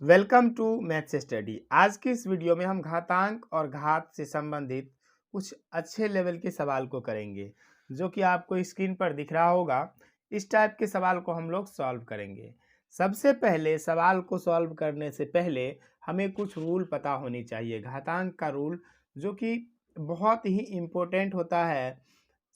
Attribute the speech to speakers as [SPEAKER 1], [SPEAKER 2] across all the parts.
[SPEAKER 1] Welcome to maths study. आज की इस वीडियो में हम घातांक और घात से संबंधित कुछ अच्छे लेवल के सवाल को करेंगे जो कि आपको स्क्रीन पर दिख रहा होगा। इस टाइप के सवाल को हम लोग सॉल्व करेंगे। सबसे पहले सवाल को सॉल्व करने से पहले हमें कुछ रूल पता होनी चाहिए। घातांक का रूल जो कि बहुत ही इम्पोर्टेंट होता है।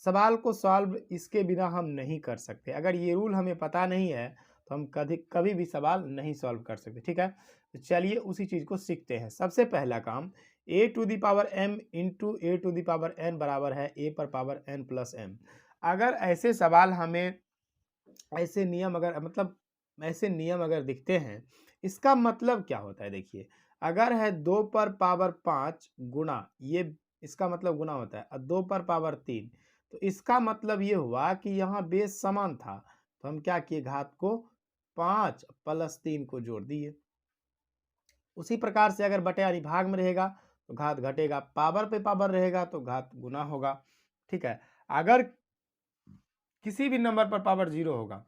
[SPEAKER 1] सवाल को सॉल्व इसके बिना हम नहीं कर सकते। अगर ये रूल हमें पता नहीं है तो हम कभी कभी भी सवाल नहीं सॉल्व कर सकते। ठीक है, तो चलिए उसी चीज़ को सीखते हैं। सबसे पहला काम, A to the power M into A to the power N बराबर है ए पर पावर एन प्लस एम। अगर ऐसे सवाल हमें ऐसे नियम अगर ऐसे नियम अगर दिखते हैं, इसका मतलब क्या होता है? देखिए, अगर है 2 पर पावर 5 गुना, ये इसका मतलब गुना होता है, और 2 पर पावर 3, तो इसका मतलब ये हुआ कि यहाँ बेस समान था। तो हम क्या किए, घात को 5 प्लस 3 को जोड़ दिए। उसी प्रकार से अगर बटे यानी भाग में रहेगा तो घात घटेगा, पावर पे पावर रहेगा तो घात गुना होगा। ठीक है, अगर किसी भी नंबर पर पावर 0 होगा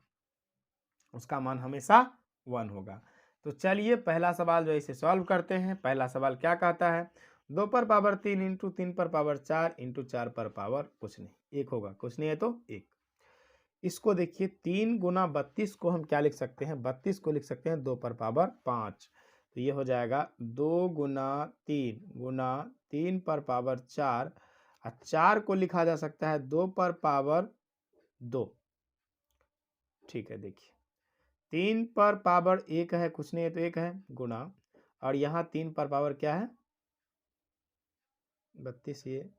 [SPEAKER 1] उसका मान हमेशा 1 होगा। तो चलिए पहला सवाल जो है इसे सॉल्व करते हैं। पहला सवाल क्या कहता है, 2 पर पावर 3 इंटू 3 पर पावर 4 इंटू 4 पर पावर कुछ नहीं 1 होगा, कुछ नहीं है तो 1। इसको देखिए, 3 गुना 32 को हम क्या लिख सकते हैं, 32 को लिख सकते हैं 2 पर पावर 5। तो ये हो जाएगा 2 गुना 3 गुना 3 पर पावर 4, और 4 को लिखा जा सकता है 2 पर पावर 2। ठीक है, देखिए 3 पर पावर 1 है, कुछ नहीं है तो 1 है, गुना, और यहाँ 3 पर पावर क्या है 32। ये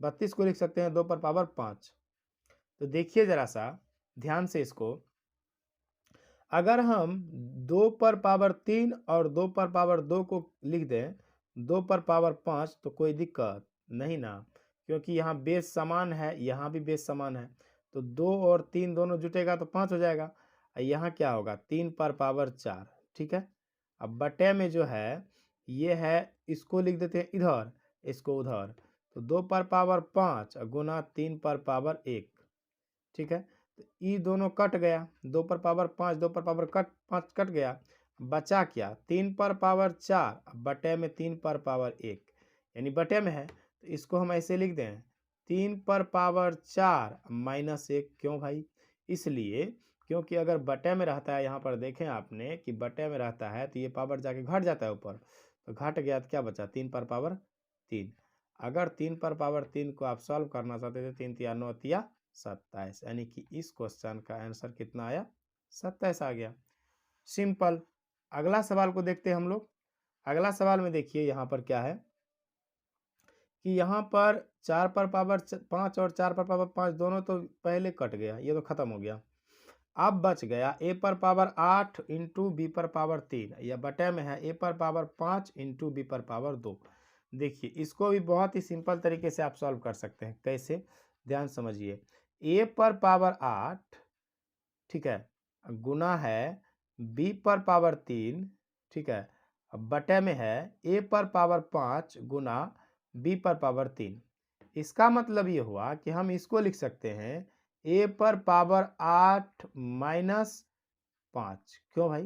[SPEAKER 1] 32 को लिख सकते हैं 2 पर पावर 5। तो देखिए जरा सा ध्यान से इसको, अगर हम 2 पर पावर 3 और 2 पर पावर 2 को लिख दें 2 पर पावर 5 तो कोई दिक्कत नहीं ना, क्योंकि यहाँ बेस समान है, यहाँ भी बेस समान है। तो 2 और 3 दोनों जुटेगा तो 5 हो जाएगा। और यहाँ क्या होगा 3 पर पावर 4। ठीक है, अब बटे में जो है ये है, इसको लिख देते हैं इधर, इसको उधर। तो 2 पर पावर 5 गुना 3 पर पावर 1। ठीक है, तो ई दोनों कट गया, 2 पर पावर 5 2 पर पावर 5 कट गया, बचा क्या 3 पर पावर 4 बटे में 3 पर पावर 1, यानी बटे में है तो इसको हम ऐसे लिख दें 3 पर पावर 4 माइनस 1। क्यों भाई? इसलिए क्योंकि अगर बटे में रहता है, यहाँ पर देखें आपने कि बटे में रहता है तो ये पावर जाके घट जाता है ऊपर, तो घट गया तो क्या बचा 3 पर पावर 3। अगर 3 पर पावर 3 को आप सॉल्व करना चाहते थे, 3 तिया 9 तिया 27, यानी कि इस क्वेश्चन का आंसर कितना आया 27 आ गया। सिंपल। अगला सवाल को देखते हैं हम लोग। अगला सवाल में देखिए यहाँ पर क्या है कि यहाँ पर 4 पर पावर 5 और 4 पर पावर 5 दोनों तो पहले कट गया, ये तो खत्म हो गया। अब बच गया ए पर पावर 8 इंटू बी पर पावर 3, या बटे में है ए पर पावर 5 इंटू बी पर पावर 2। देखिए इसको भी बहुत ही सिंपल तरीके से आप सॉल्व कर सकते हैं। कैसे? ध्यान समझिए, ए पर पावर 8, ठीक है, गुना है बी पर पावर 3, ठीक है, अब बटे में है ए पर पावर 5 गुना बी पर पावर 3। इसका मतलब ये हुआ कि हम इसको लिख सकते हैं ए पर पावर 8 माइनस 5। क्यों भाई?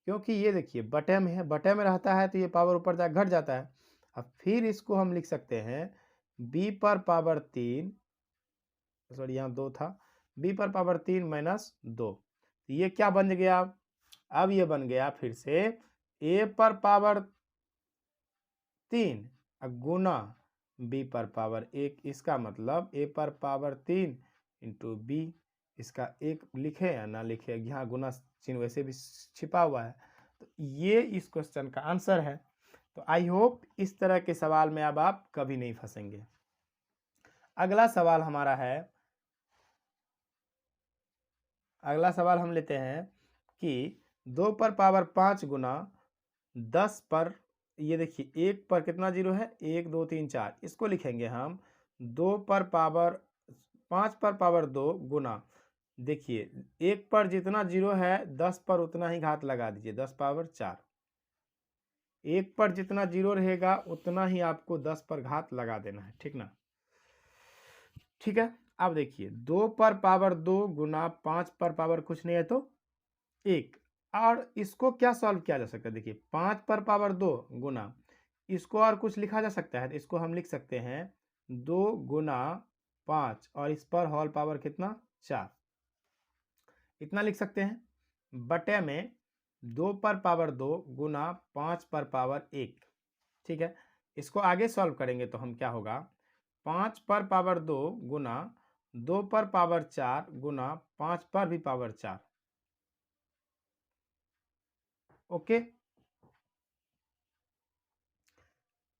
[SPEAKER 1] क्योंकि ये देखिए बटे में है, बटे में रहता है तो ये पावर ऊपर जा घट जाता है। अब फिर इसको हम लिख सकते हैं बी पर पावर 3, सॉरी यहाँ 2 था, बी पर पावर 3 माइनस 2। तो ये क्या बन गया? अब ये बन गया फिर से ए पर पावर 3 गुना बी पर पावर 1। इसका मतलब ए पर पावर 3 इंटू बी, इसका एक लिखे या ना लिखे, यहाँ गुना चिन्ह वैसे भी छिपा हुआ है। तो ये इस क्वेश्चन का आंसर है। तो आई होप इस तरह के सवाल में अब आप कभी नहीं फंसेंगे। अगला सवाल हमारा है, अगला सवाल हम लेते हैं कि 2 पर पावर 5 गुना 10 पर, ये देखिए 1 पर कितना जीरो है 1 2 3 4, इसको लिखेंगे हम 2 पर पावर 5 पर पावर 2 गुना, देखिए 1 पर जितना जीरो है 10 पर उतना ही घात लगा दीजिए 10 पावर 4। 1 पर जितना जीरो रहेगा उतना ही आपको 10 पर घात लगा देना है। ठीक ना? ठीक है, अब देखिए 2 पर पावर 2 गुना 5 पर पावर कुछ नहीं है तो 1। और इसको क्या सॉल्व किया जा सकता है, देखिए 5 पर पावर 2 गुना, इसको और कुछ लिखा जा सकता है, तो इसको हम लिख सकते हैं 2 गुना 5 और इस पर होल पावर कितना 4, इतना लिख सकते हैं। बटे में 2 पर पावर 2 गुना 5 पर पावर 1, ठीक है। इसको आगे सॉल्व करेंगे तो हम क्या होगा, 5 पर पावर 2 गुना 2 पर पावर 4 गुना 5 पर भी पावर 4, ओके,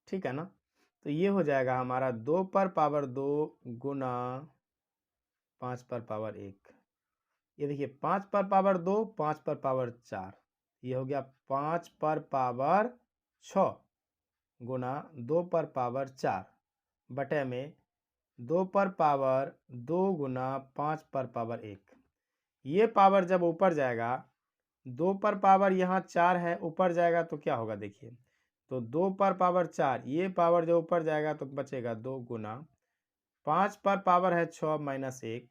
[SPEAKER 1] ठीक है ना। तो ये हो जाएगा हमारा 2 पर पावर 2 गुना 5 पर पावर 1, ये देखिए 5 पर पावर 2 5 पर पावर 4, ये हो गया 5 पर पावर 6 गुना 2 पर पावर 4 बटे में 2 पर पावर 2 गुना 5 पर पावर 1। ये पावर जब ऊपर जाएगा, 2 पर पावर यहाँ 4 है, ऊपर जाएगा तो क्या होगा देखिए, तो 2 पर पावर 4, ये पावर जो ऊपर जाएगा तो बचेगा 2 गुना 5 पर पावर है 6 माइनस 1,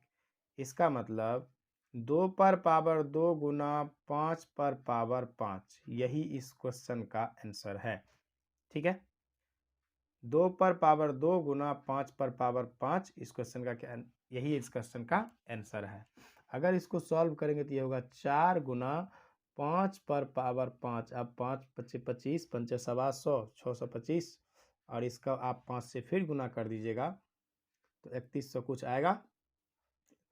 [SPEAKER 1] इसका मतलब 2 पर पावर 2 गुना 5 पर पावर 5, यही इस क्वेश्चन का आंसर है, ठीक है। 2 पर पावर 2 गुना 5 पर पावर 5, इस क्वेश्चन का क्या, यही इस क्वेश्चन का आंसर है। अगर इसको सॉल्व करेंगे तो ये होगा 4 गुना 5 पर पावर 5, अब 5 पच्चीस 25 पंचे 125 625, और इसका आप 5 से फिर गुना कर दीजिएगा तो 3100 कुछ आएगा।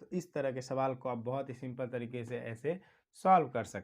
[SPEAKER 1] तो इस तरह के सवाल को आप बहुत ही सिंपल तरीके से ऐसे सॉल्व कर सकते हैं।